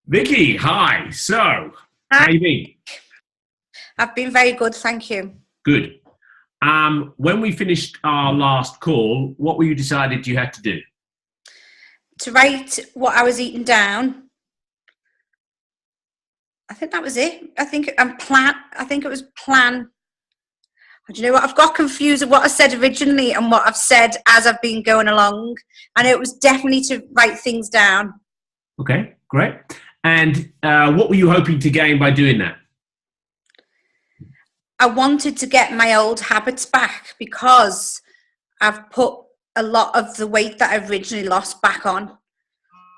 Vicky, hi. So, how Hi, you been? I've been very good, thank you. Good. When we finished our last call, what were you decided you had to do? To write what I was eating down, I think that was it. I think it was plan. Do you know what? I've got confused of what I said originally and what I've said as I've been going along. And it was definitely to write things down. Okay, great. And what were you hoping to gain by doing that? I wanted to get my old habits back because I've put a lot of the weight that I originally lost back on.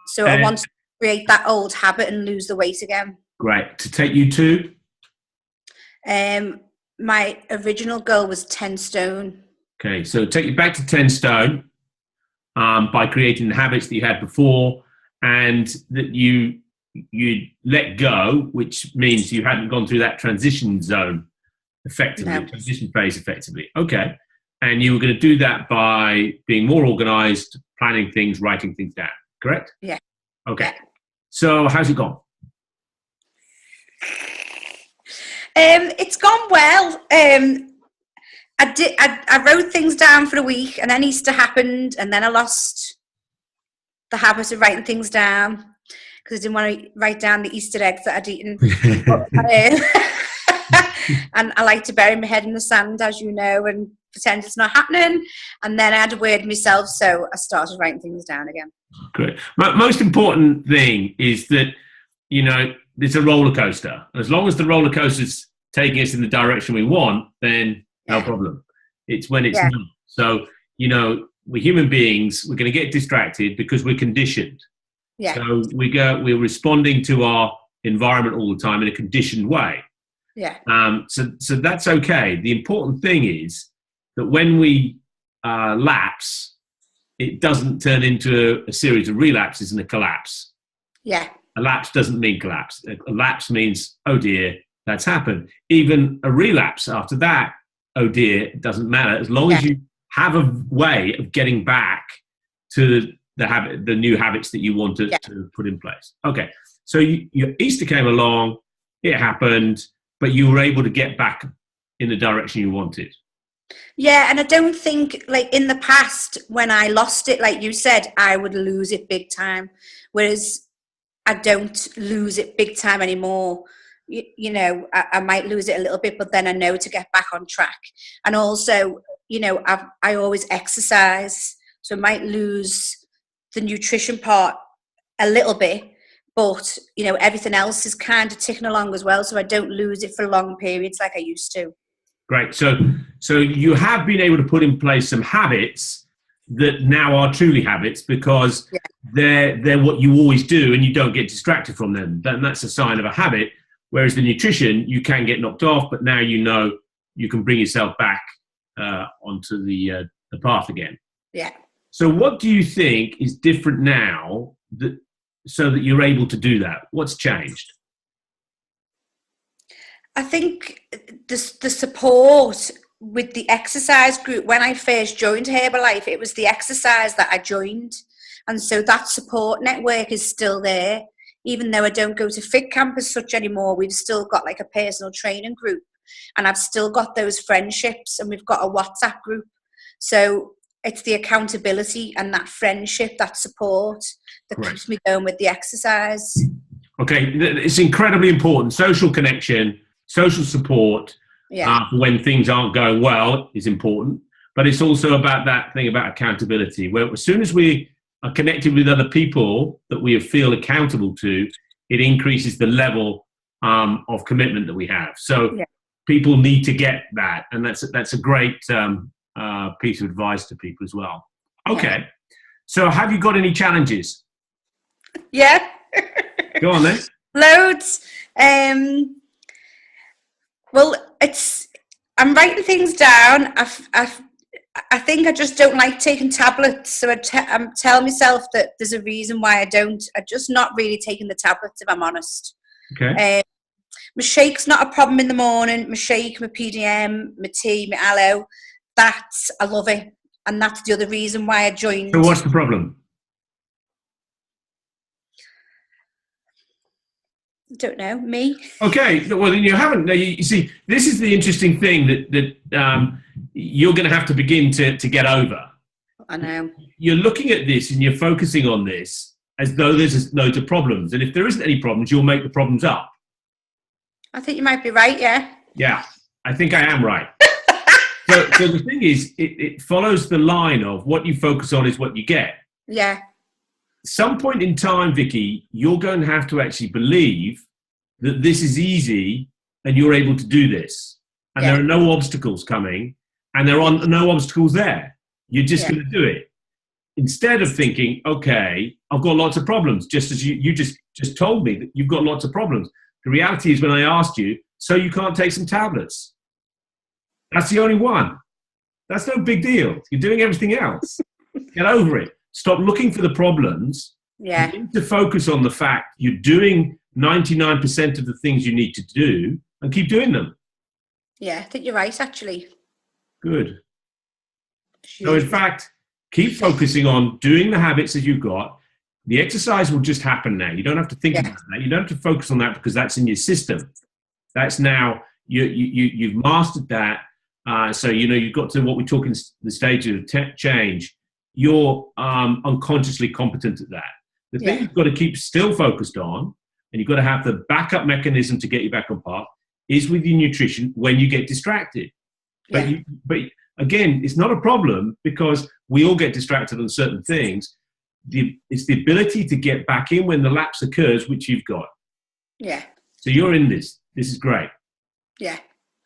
So I And wanted to create that old habit and lose the weight again. great. To take you to? Um, my original goal was 10 stone. Okay, so take you back to 10 stone by creating the habits that you had before and that you let go, which means you hadn't gone through that transition zone effectively, No. transition phase effectively. Okay. And you were going to do that by being more organized, planning things, writing things down, correct? Yeah. Okay. Yeah. So how's it gone? It's gone well. I wrote things down for a week, and then Easter happened, and then I lost the habit of writing things down because I didn't want to write down the Easter eggs that I'd eaten. And I like to bury my head in the sand, as you know, and pretend it's not happening. And then I had a word myself, so I started writing things down again. Great. Most important thing is that, it's a roller coaster. As long as the roller coaster's taking us in the direction we want, then no problem. It's when it's Yeah. not. So, we're human beings, we're going to get distracted because we're conditioned. Yeah. So we're responding to our environment all the time in a conditioned way. Yeah. So that's okay. The important thing is that when we lapse, it doesn't turn into a series of relapses and a collapse. Yeah. A lapse doesn't mean collapse. A lapse means, oh dear, that's happened. Even a relapse after that, oh dear, it doesn't matter. As long as you have a way of getting back to the new habits that you want to put in place. Okay, so your Easter came along, it happened, but you were able to get back in the direction you wanted. Yeah, and I don't think, like, in the past, when I lost it, like you said, I would lose it big time. Whereas I don't lose it big time anymore. I might lose it a little bit, but then I know to get back on track. And also, I always exercise, so I might lose the nutrition part a little bit, but everything else is kind of ticking along as well, so I don't lose it for long periods like I used to. Great. So you have been able to put in place some habits that now are truly habits because they're what you always do and you don't get distracted from them. That's a sign of a habit. Whereas the nutrition, you can get knocked off, but now you can bring yourself back onto the path again. Yeah. So what do you think is different now so that you're able to do that? What's changed? I think the support with the exercise group, when I first joined Herbalife, it was the exercise that I joined. And so that support network is still there. Even though I don't go to fit camp as such anymore, we've still got like a personal training group. And I've still got those friendships, and we've got a WhatsApp group. So it's the accountability and that friendship, that support that keeps me going with the exercise. Okay, it's incredibly important. Social connection, social support when things aren't going well is important. But it's also about that thing about accountability, where as soon as we are connected with other people that we feel accountable to, it increases the level of commitment that we have. So people need to get that, and that's a great piece of advice to people as well. Okay, so have you got any challenges? Yeah. Go on then. Loads. Well, I'm writing things down. I think I just don't like taking tablets, so I'm telling myself that there's a reason why I don't. I'm just not really taking the tablets, if I'm honest. Okay. My shake's not a problem in the morning. My shake, my PDM, my tea, my aloe. I love it, and that's the other reason why I joined. So what's the problem? Don't know, me. Okay, well then you haven't. You see, this is the interesting thing that you're going to have to begin to get over. I know. You're looking at this and you're focusing on this as though there's loads of problems, and if there isn't any problems, you'll make the problems up. I think you might be right. Yeah. Yeah, I think I am right. So the thing is, it follows the line of what you focus on is what you get. Yeah. Some point in time, Vicky, you're going to have to actually believe that this is easy and you're able to do this. And there are no obstacles coming and there are no obstacles there. You're just going to do it. Instead of thinking, okay, I've got lots of problems, just as you just told me that you've got lots of problems. The reality is when I asked you, so you can't take some tablets. That's the only one. That's no big deal. You're doing everything else. Get over it. Stop looking for the problems. Yeah. You need to focus on the fact you're doing 99% of the things you need to do and keep doing them. Yeah, I think you're right, actually. Good. So in fact, keep focusing on doing the habits that you've got. The exercise will just happen now. You don't have to think about that. You don't have to focus on that because that's in your system. That's now, you've mastered that. So, you've got to what we talk in the stage of change. You're unconsciously competent at that. The thing you've got to keep still focused on, and you've got to have the backup mechanism to get you back on path, is with your nutrition when you get distracted. But again, it's not a problem because we all get distracted on certain things. It's the ability to get back in when the lapse occurs, which you've got. Yeah. So you're in this. This is great. Yeah.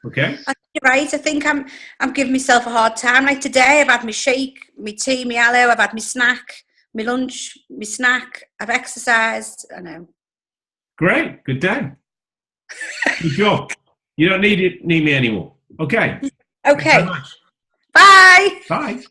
Okay. You're right. I think I'm giving myself a hard time. Like today, I've had my shake, my tea, my aloe. I've had my snack, my lunch, my snack. I've exercised. I know. Great. Good day. Good job. You don't need me anymore. Okay. Okay. Thanks very much. Bye. Bye.